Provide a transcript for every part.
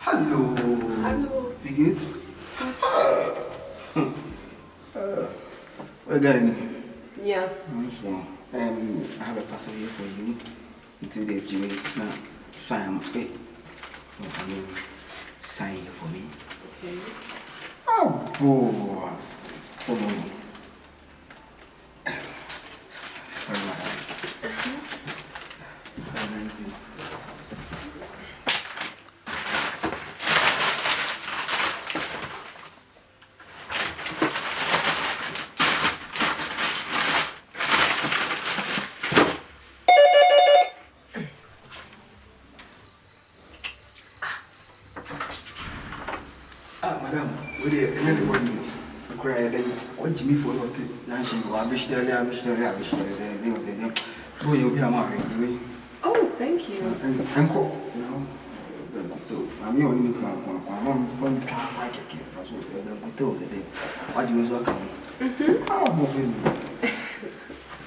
Hallo. Hallo. Wie geht's? We're getting. Yeah. So, I have a parcel here for you. Until the Jimmy now sign it. I mean, sign here for me. Okay. Oh boy. Follow me. Very nice. Very nice day. Madam, we did anybody cry then what Jimmy for what Nancy, I wish there, I wish there, they was a boy, you'll be a married. Oh, thank you. And uncle, you know, I'm your only plan for one car like a kid for so the good day. What you was welcome. Oh, moving.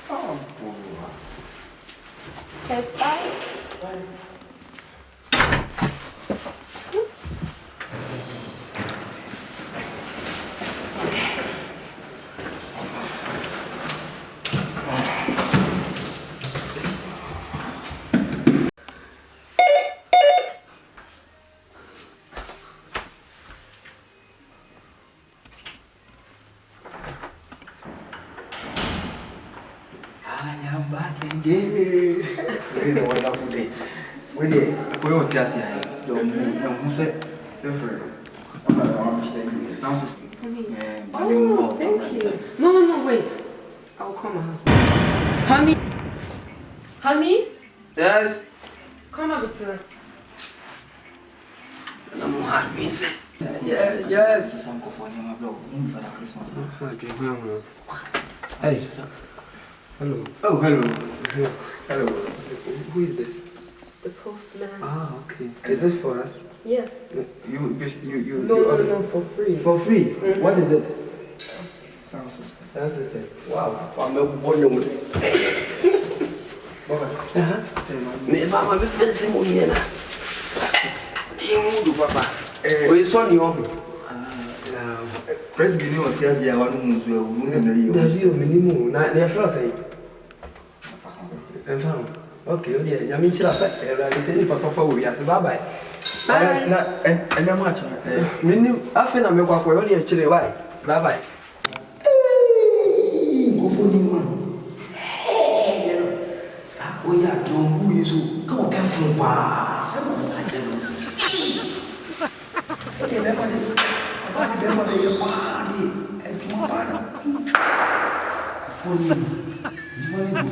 Oh, boy. Okay, bye. Bye. I am back again. It is a wonderful day. We won't just say, who said, the friend. Sound system. Oh, thank you. No, wait. I'll call my husband. Honey? Honey? Yes. Come a bit. I'm happy. Yes. Yes. Some for my blog for the Christmas. Hey. Hello. Oh, hello. Hello. Who is this? The postman. Ah, okay. Is this for us? Yes. You No, for free. For free? Mm-hmm. What is it? Sound system. Sound system. Wow. I'm a volume. Me mama me fez mo yena. Imu do papa. We son you. Press me on tears ya wanu muzu e wu na yi. Da bi o minimu na na fra say. Enfam. Okay, o dia nyame chira pa. E say ni papa wo ya se bye bye. Na enya ma cha. Minim afi na me kwakwa o dia chire why. Bye bye. Go for ni man. Sa ko ya jombu yesu ka o ka fun pa. Se mo ka je no. O de be ma de. Ba de be ma de ye pa ni. E juma pa na. For ni. Juma ni.